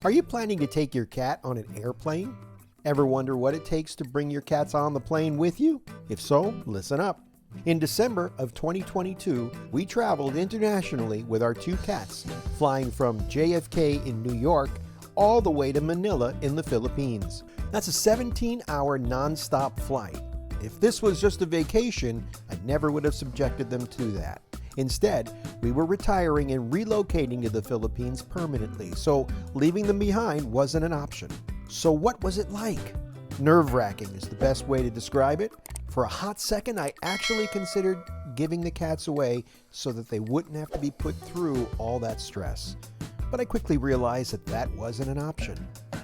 Are you planning to take your cat on an airplane? Ever wonder what it takes to bring your cats on the plane with you? If so, listen up. In December of 2022, we traveled internationally with our two cats, flying from JFK in New York all the way to Manila in the Philippines. That's a 17-hour non-stop flight. If this was just a vacation, I never would have subjected them to that. Instead, we were retiring and relocating to the Philippines permanently, so leaving them behind wasn't an option. So what was it like? Nerve-wracking is the best way to describe it. For a hot second, I actually considered giving the cats away so that they wouldn't have to be put through all that stress. But I quickly realized that that wasn't an option.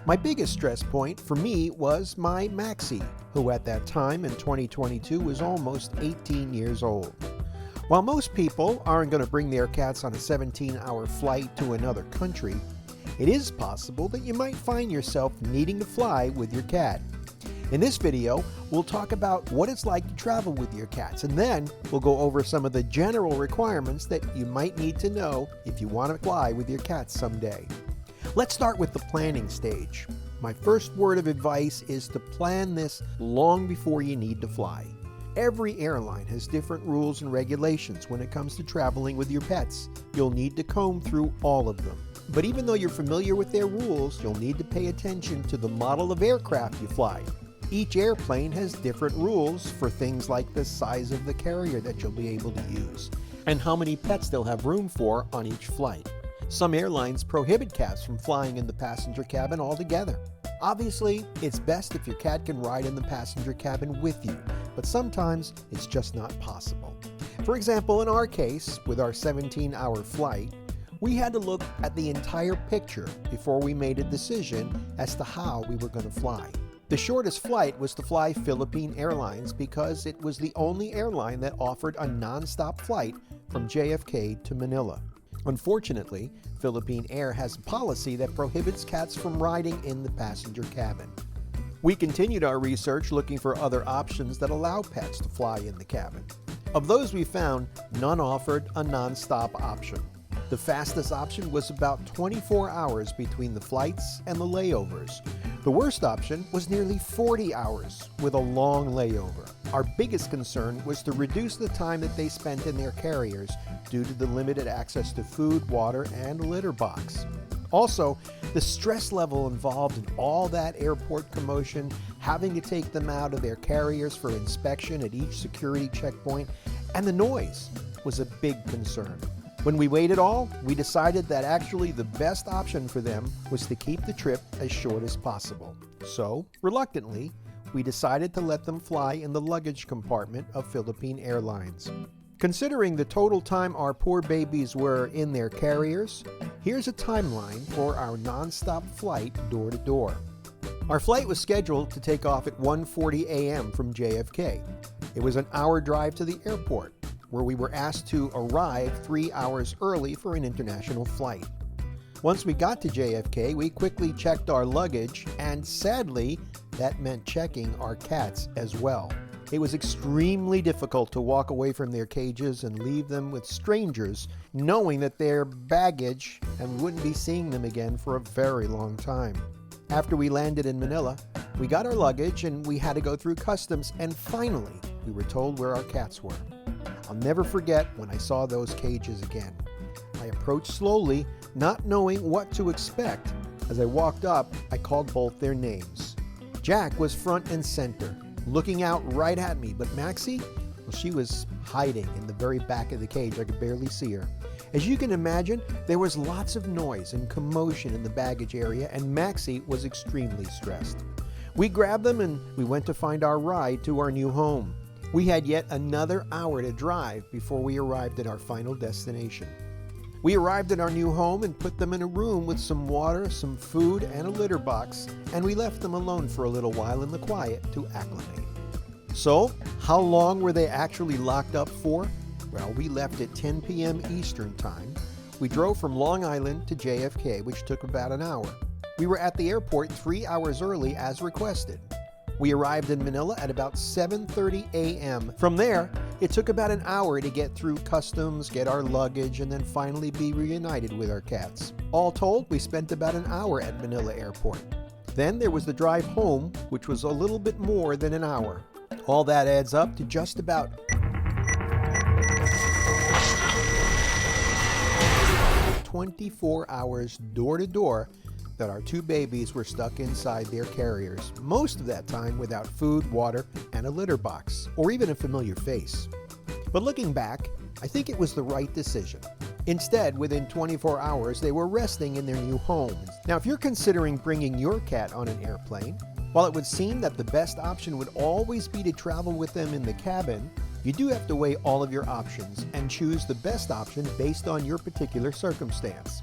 My biggest stress point for me was my Maxie, who at that time in 2022 was almost 18 years old. While most people aren't going to bring their cats on a 17-hour flight to another country, it is possible that you might find yourself needing to fly with your cat. In this video, we'll talk about what it's like to travel with your cats, and then we'll go over some of the general requirements that you might need to know if you want to fly with your cats someday. Let's start with the planning stage. My first word of advice is to plan this long before you need to fly. Every airline has different rules and regulations when it comes to traveling with your pets. You'll need to comb through all of them. But even though you're familiar with their rules, you'll need to pay attention to the model of aircraft you fly. Each airplane has different rules for things like the size of the carrier that you'll be able to use and how many pets they'll have room for on each flight. Some airlines prohibit cats from flying in the passenger cabin altogether. Obviously, it's best if your cat can ride in the passenger cabin with you, but sometimes it's just not possible. For example, in our case, with our 17-hour flight, we had to look at the entire picture before we made a decision as to how we were going to fly. The shortest flight was to fly Philippine Airlines because it was the only airline that offered a non-stop flight from JFK to Manila. Unfortunately, Philippine Air has a policy that prohibits cats from riding in the passenger cabin. We continued our research looking for other options that allow pets to fly in the cabin. Of those we found, none offered a non-stop option. The fastest option was about 24 hours between the flights and the layovers. The worst option was nearly 40 hours with a long layover. Our biggest concern was to reduce the time that they spent in their carriers due to the limited access to food, water, and a litter box. Also, the stress level involved in all that airport commotion, having to take them out of their carriers for inspection at each security checkpoint, and the noise was a big concern. When we weighed it all, we decided that actually the best option for them was to keep the trip as short as possible. So, reluctantly, we decided to let them fly in the luggage compartment of Philippine Airlines. Considering the total time our poor babies were in their carriers, here's a timeline for our non-stop flight door to door. Our flight was scheduled to take off at 1:40 a.m. from JFK. It was an hour drive to the airport, where we were asked to arrive 3 hours early for an international flight. Once we got to JFK, we quickly checked our luggage, and sadly, that meant checking our cats as well. It was extremely difficult to walk away from their cages and leave them with strangers, knowing that they're baggage and wouldn't be seeing them again for a very long time. After we landed in Manila, we got our luggage and we had to go through customs, and finally, we were told where our cats were. I'll never forget when I saw those cages again. I approached slowly, not knowing what to expect. As I walked up, I called both their names. Jack was front and center, looking out right at me, but Maxie, well, she was hiding in the very back of the cage. I could barely see her. As you can imagine, there was lots of noise and commotion in the baggage area, and Maxie was extremely stressed. We grabbed them and we went to find our ride to our new home. We had yet another hour to drive before we arrived at our final destination. We arrived at our new home and put them in a room with some water, some food, and a litter box, and we left them alone for a little while in the quiet to acclimate. So, how long were they actually locked up for? Well, we left at 10 p.m. Eastern Time. We drove from Long Island to JFK, which took about an hour. We were at the airport 3 hours early as requested. We arrived in Manila at about 7:30 a.m. From there, It took about an hour to get through customs, get our luggage, and then finally be reunited with our cats. All told, we spent about an hour at Manila Airport. Then there was the drive home, which was a little bit more than an hour. All that adds up to just about 24 hours door to door that our two babies were stuck inside their carriers, most of that time without food, water, and a litter box, or even a familiar face. But looking back, I think it was the right decision. Instead, within 24 hours, they were resting in their new homes. Now, if you're considering bringing your cat on an airplane, while it would seem that the best option would always be to travel with them in the cabin, you do have to weigh all of your options and choose the best option based on your particular circumstance.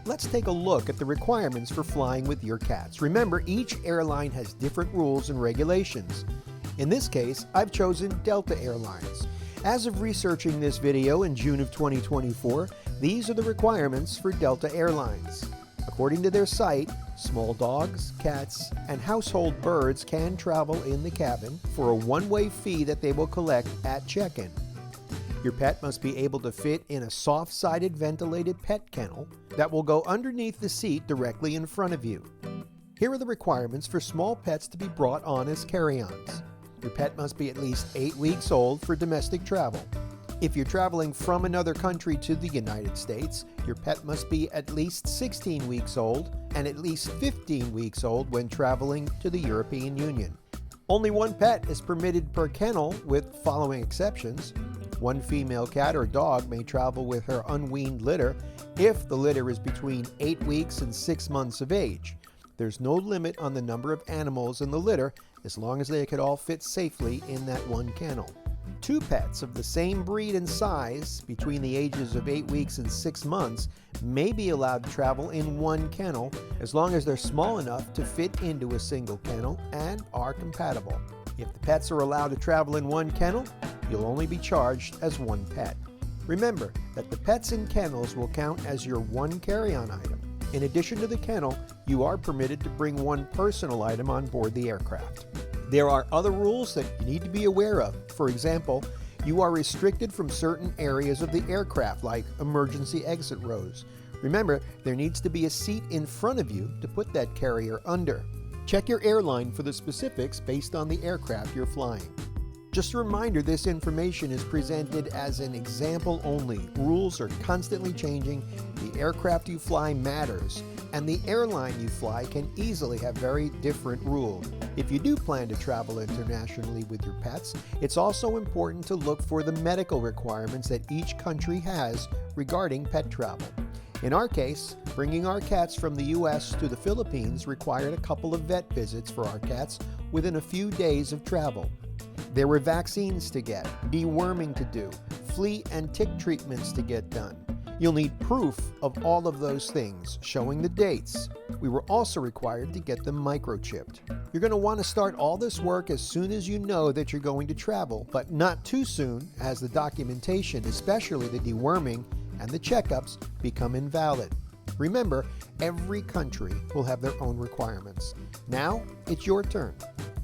Let's take a look at the requirements for flying with your cats. Remember, each airline has different rules and regulations. In this case, I've chosen Delta Airlines. As of researching this video in June of 2024, these are the requirements for Delta Airlines. According to their site, small dogs, cats, and household birds can travel in the cabin for a one-way fee that they will collect at check-in. Your pet must be able to fit in a soft-sided ventilated pet kennel that will go underneath the seat directly in front of you. Here are the requirements for small pets to be brought on as carry-ons. Your pet must be at least 8 weeks old for domestic travel. If you're traveling from another country to the United States, your pet must be at least 16 weeks old and at least 15 weeks old when traveling to the European Union. Only one pet is permitted per kennel with following exceptions. One female cat or dog may travel with her unweaned litter if the litter is between 8 weeks and 6 months of age. There's no limit on the number of animals in the litter as long as they could all fit safely in that one kennel. 2 pets of the same breed and size between the ages of 8 weeks and 6 months may be allowed to travel in one kennel as long as they're small enough to fit into a single kennel and are compatible. If the pets are allowed to travel in one kennel, you'll only be charged as one pet. Remember that the pets in kennels will count as your one carry-on item. In addition to the kennel, you are permitted to bring one personal item on board the aircraft. There are other rules that you need to be aware of. For example, you are restricted from certain areas of the aircraft, like emergency exit rows. Remember, there needs to be a seat in front of you to put that carrier under. Check your airline for the specifics based on the aircraft you're flying. Just a reminder, this information is presented as an example only. Rules are constantly changing, the aircraft you fly matters, and the airline you fly can easily have very different rules. If you do plan to travel internationally with your pets, it's also important to look for the medical requirements that each country has regarding pet travel. In our case, bringing our cats from the U.S. to the Philippines required a couple of vet visits for our cats within a few days of travel. There were vaccines to get, deworming to do, flea and tick treatments to get done. You'll need proof of all of those things, showing the dates. We were also required to get them microchipped. You're going to want to start all this work as soon as you know that you're going to travel, but not too soon, as the documentation, especially the deworming and the checkups, become invalid. Remember, every country will have their own requirements. Now, it's your turn.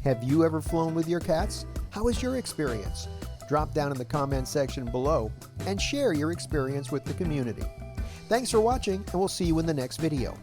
Have you ever flown with your cats? How was your experience? Drop down in the comment section below and share your experience with the community. Thanks for watching, and we'll see you in the next video.